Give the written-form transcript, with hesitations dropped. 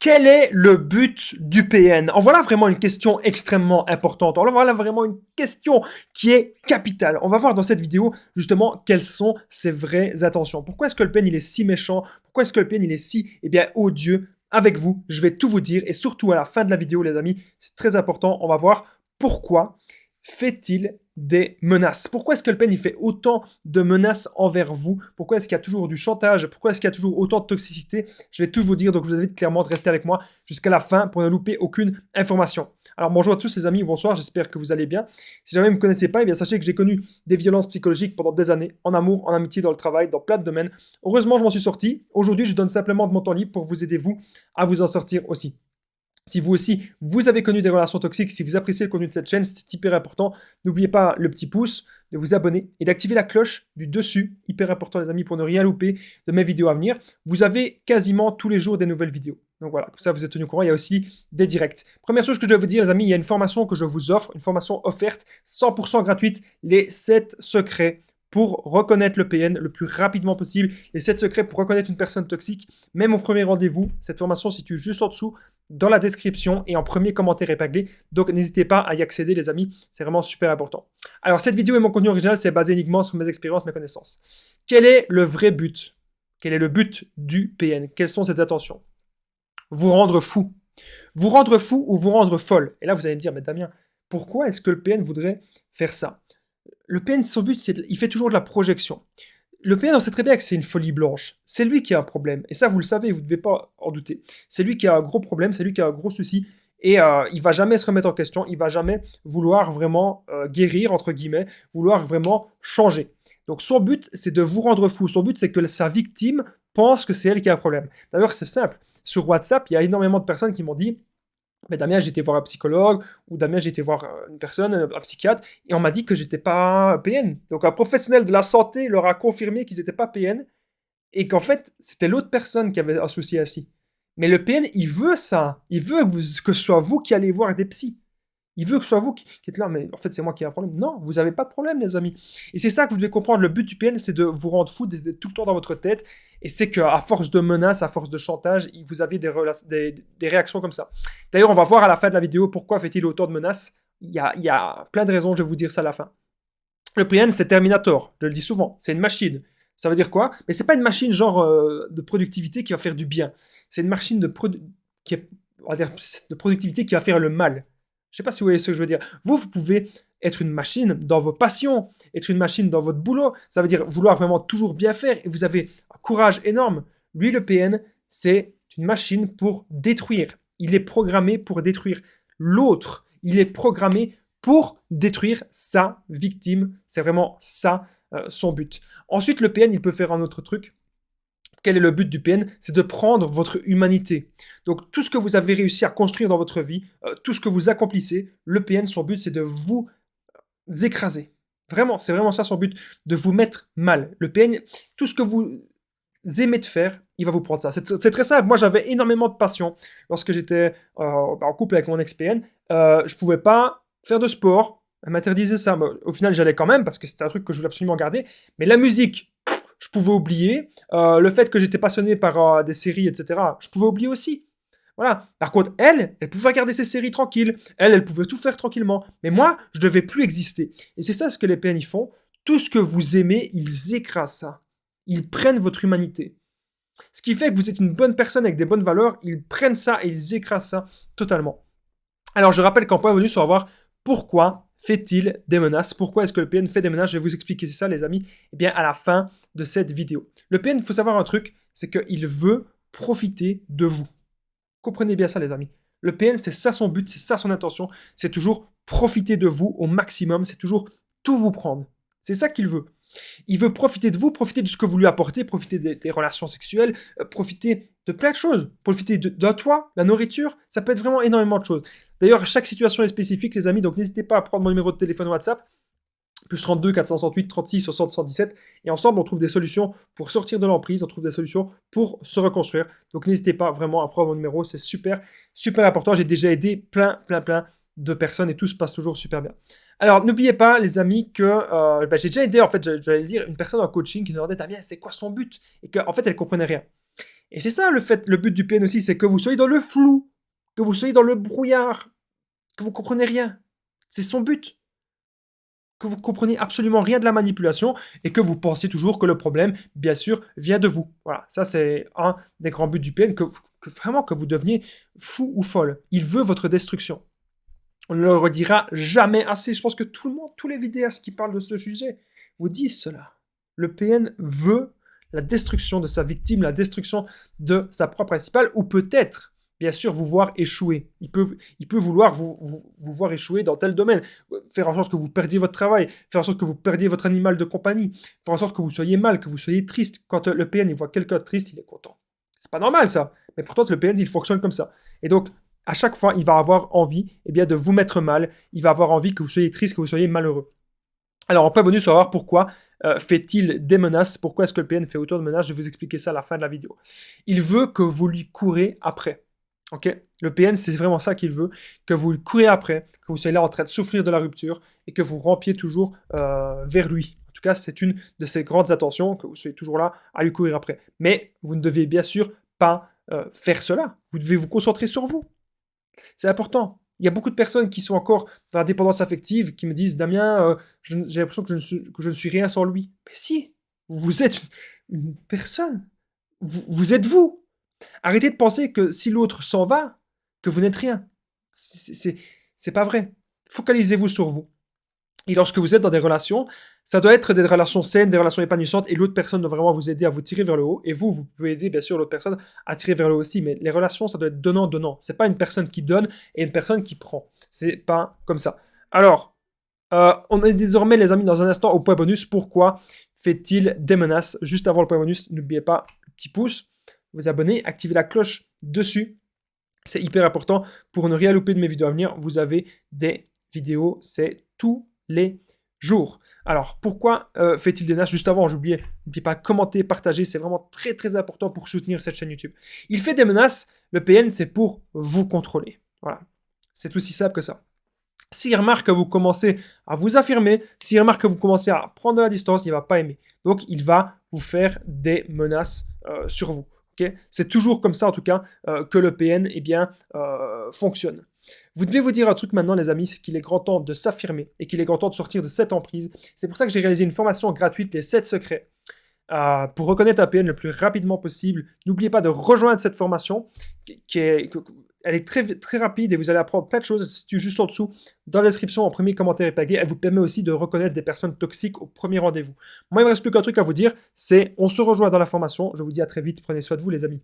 Quel est le but du PN? En voilà vraiment une question extrêmement importante. En voilà vraiment une question qui est capitale. On va voir dans cette vidéo justement quelles sont ses vraies intentions. Pourquoi est-ce que le PN il est si méchant? Pourquoi est-ce que le PN il est si odieux? Avec vous, je vais tout vous dire et surtout à la fin de la vidéo les amis, c'est très important, on va voir pourquoi fait-il des menaces? Pourquoi est-ce que le PN il fait autant de menaces envers vous? Pourquoi est-ce qu'il y a toujours du chantage? Pourquoi est-ce qu'il y a toujours autant de toxicité? Je vais tout vous dire, donc je vous invite clairement de rester avec moi jusqu'à la fin pour ne louper aucune information. Alors bonjour à tous les amis, bonsoir, j'espère que vous allez bien. Si jamais vous ne me connaissez pas, eh bien sachez que j'ai connu des violences psychologiques pendant des années, en amour, en amitié, dans le travail, dans plein de domaines. Heureusement, je m'en suis sorti. Aujourd'hui, je donne simplement de mon temps libre pour vous aider, vous, à vous en sortir aussi. Si vous aussi, vous avez connu des relations toxiques, si vous appréciez le contenu de cette chaîne, c'est hyper important. N'oubliez pas le petit pouce, de vous abonner et d'activer la cloche du dessus. Hyper important les amis pour ne rien louper de mes vidéos à venir. Vous avez quasiment tous les jours des nouvelles vidéos. Donc voilà, comme ça vous êtes tenu au courant. Il y a aussi des directs. Première chose que je dois vous dire les amis, il y a une formation que je vous offre, une formation offerte 100% gratuite, les 7 secrets pour reconnaître le PN le plus rapidement possible, les 7 secrets pour reconnaître une personne toxique, même au premier rendez-vous. Cette formation se situe juste en dessous, dans la description et en premier commentaire épinglé. Donc n'hésitez pas à y accéder les amis, c'est vraiment super important. Alors cette vidéo et mon contenu original, c'est basé uniquement sur mes expériences, mes connaissances. Quel est le vrai but? Quel est le but du PN? Quelles sont ses intentions? Vous rendre fou. Vous rendre fou ou vous rendre folle. Et là vous allez me dire, mais Damien, pourquoi est-ce que le PN voudrait faire ça? Le PN, son but, il fait toujours de la projection. Le PN, on sait très bien que c'est une folie blanche. C'est lui qui a un problème. Et ça, vous le savez, vous ne devez pas en douter. C'est lui qui a un gros problème, c'est lui qui a un gros souci. Et il va jamais se remettre en question, il va jamais vouloir vraiment guérir, entre guillemets, vouloir vraiment changer. Donc son but, c'est de vous rendre fou. Son but, c'est que sa victime pense que c'est elle qui a un problème. D'ailleurs, c'est simple. Sur WhatsApp, il y a énormément de personnes qui m'ont dit mais Damien, j'ai été voir un psychologue, ou Damien, j'ai été voir une personne, un psychiatre, et on m'a dit que j'étais pas PN. Donc un professionnel de la santé leur a confirmé qu'ils n'étaient pas PN, et qu'en fait, c'était l'autre personne qui avait un souci assis. Mais le PN, il veut ça. Il veut que ce soit vous qui allez voir des psys. Il veut que ce soit vous qui êtes là, mais en fait, c'est moi qui ai un problème. Non, vous n'avez pas de problème, les amis. Et c'est ça que vous devez comprendre. Le but du PN, c'est de vous rendre fou, d'être tout le temps dans votre tête. Et c'est qu'à force de menaces, à force de chantage, vous avez des réactions comme ça. D'ailleurs, on va voir à la fin de la vidéo pourquoi fait-il autant de menaces. Il y a plein de raisons, je vais vous dire ça à la fin. Le PN, c'est Terminator. Je le dis souvent. C'est une machine. Ça veut dire quoi? Mais c'est pas une machine genre de productivité qui va faire du bien. C'est une machine de productivité qui va faire le mal. Je sais pas si vous voyez ce que je veux dire. Vous pouvez être une machine dans vos passions, être une machine dans votre boulot. Ça veut dire vouloir vraiment toujours bien faire et vous avez un courage énorme. Lui, le PN, c'est une machine pour détruire. Il est programmé pour détruire l'autre. Il est programmé pour détruire sa victime. C'est vraiment ça son but. Ensuite, le PN, il peut faire un autre truc. Quel est le but du PN? C'est de prendre votre humanité. Donc tout ce que vous avez réussi à construire dans votre vie, tout ce que vous accomplissez, le PN, son but, c'est de vous écraser. Vraiment, c'est vraiment ça son but, de vous mettre mal. Le PN, tout ce que vous aimez de faire, il va vous prendre ça. C'est très simple. Moi, j'avais énormément de passion. Lorsque j'étais en couple avec mon ex-PN, je pouvais pas faire de sport. Elle m'interdisait ça. Mais au final, j'allais quand même parce que c'était un truc que je voulais absolument garder. Mais la musique, je pouvais oublier. Le fait que j'étais passionné par des séries, etc., je pouvais oublier aussi. Voilà. Par contre, elle pouvait regarder ses séries tranquille. Elle pouvait tout faire tranquillement. Mais moi, je devais plus exister. Et c'est ça ce que les PN font. Tout ce que vous aimez, ils écrasent ça. Ils prennent votre humanité. Ce qui fait que vous êtes une bonne personne avec des bonnes valeurs, ils prennent ça et ils écrasent ça totalement. Alors je rappelle qu'en point bonus, on va voir pourquoi fait-il des menaces. Pourquoi est-ce que le PN fait des menaces? Je vais vous expliquer ça les amis, eh bien à la fin de cette vidéo. Le PN, il faut savoir un truc, c'est qu'il veut profiter de vous. Comprenez bien ça les amis. Le PN, c'est ça son but, c'est ça son intention, c'est toujours profiter de vous au maximum, c'est toujours tout vous prendre. C'est ça qu'il veut. Il veut profiter de vous, profiter de ce que vous lui apportez, profiter des relations sexuelles, profiter de plein de choses, profiter de toi, la nourriture, ça peut être vraiment énormément de choses. D'ailleurs, chaque situation est spécifique, les amis, donc n'hésitez pas à prendre mon numéro de téléphone WhatsApp, plus 32 468 36 60 117, et ensemble, on trouve des solutions pour sortir de l'emprise, on trouve des solutions pour se reconstruire. Donc n'hésitez pas vraiment à prendre mon numéro, c'est super, super important. J'ai déjà aidé plein de personnes et tout se passe toujours super bien. Alors, n'oubliez pas, les amis, que j'ai déjà aidé, en fait, j'allais dire, une personne en coaching qui me demandait, Damien, c'est quoi son but? Et qu'en fait, elle comprenait rien. Et c'est ça le but du PN aussi, c'est que vous soyez dans le flou, que vous soyez dans le brouillard, que vous comprenez rien. C'est son but. Que vous compreniez absolument rien de la manipulation et que vous pensiez toujours que le problème, bien sûr, vient de vous. Voilà, ça c'est un des grands buts du PN, vraiment que vous deveniez fou ou folle. Il veut votre destruction. On ne le redira jamais assez. Je pense que tout le monde, tous les vidéastes qui parlent de ce sujet vous disent cela. Le PN veut la destruction de sa victime, la destruction de sa proie principale, ou peut-être, bien sûr, vous voir échouer. Il peut vouloir vous voir échouer dans tel domaine, faire en sorte que vous perdiez votre travail, faire en sorte que vous perdiez votre animal de compagnie, faire en sorte que vous soyez mal, que vous soyez triste. Quand le PN il voit quelqu'un de triste, il est content. C'est pas normal ça, mais pourtant le PN il fonctionne comme ça. Et donc, à chaque fois, il va avoir envie de vous mettre mal, il va avoir envie que vous soyez triste, que vous soyez malheureux. Alors, en point bonus, on va voir pourquoi fait-il des menaces, pourquoi est-ce que le PN fait autant de menaces, je vais vous expliquer ça à la fin de la vidéo. Il veut que vous lui courez après. Ok, le PN, c'est vraiment ça qu'il veut, que vous lui courez après, que vous soyez là en train de souffrir de la rupture et que vous rampiez toujours vers lui. En tout cas, c'est une de ses grandes attentions, que vous soyez toujours là à lui courir après. Mais vous ne devez bien sûr pas faire cela. Vous devez vous concentrer sur vous. C'est important. Il y a beaucoup de personnes qui sont encore dans la dépendance affective, qui me disent « Damien, j'ai l'impression que je ne suis rien sans lui. » Mais si, vous êtes une personne. Vous êtes vous. Arrêtez de penser que si l'autre s'en va, que vous n'êtes rien. C'est pas vrai. Focalisez-vous sur vous. Et lorsque vous êtes dans des relations, ça doit être des relations saines, des relations épanouissantes, et l'autre personne doit vraiment vous aider à vous tirer vers le haut, et vous pouvez aider bien sûr l'autre personne à tirer vers le haut aussi, mais les relations, ça doit être donnant-donnant. C'est pas une personne qui donne et une personne qui prend. C'est pas comme ça. Alors, on est désormais, les amis, dans un instant au point bonus. Pourquoi fait-il des menaces? Juste avant le point bonus, n'oubliez pas le petit pouce, vous abonner, activez la cloche dessus. C'est hyper important pour ne rien louper de mes vidéos à venir. Vous avez des vidéos, c'est tous les jours. Alors, pourquoi fait-il des menaces? Juste avant, j'oubliais, n'oubliez pas commenter, partager, c'est vraiment très très important pour soutenir cette chaîne YouTube. Il fait des menaces, le PN, c'est pour vous contrôler. Voilà, c'est aussi simple que ça. S'il remarque que vous commencez à vous affirmer, s'il remarque que vous commencez à prendre de la distance, il ne va pas aimer. Donc, il va vous faire des menaces sur vous. Okay, c'est toujours comme ça, en tout cas, que le PN fonctionne. Vous devez vous dire un truc maintenant, les amis, c'est qu'il est grand temps de s'affirmer et qu'il est grand temps de sortir de cette emprise. C'est pour ça que j'ai réalisé une formation gratuite, les 7 secrets, pour reconnaître un PN le plus rapidement possible. N'oubliez pas de rejoindre cette formation, elle est très, très rapide et vous allez apprendre plein de choses. Elle se situe juste en dessous, dans la description, en premier commentaire épinglé. Elle vous permet aussi de reconnaître des personnes toxiques au premier rendez-vous. Moi, il ne me reste plus qu'un truc à vous dire, c'est on se rejoint dans la formation. Je vous dis à très vite, prenez soin de vous, les amis.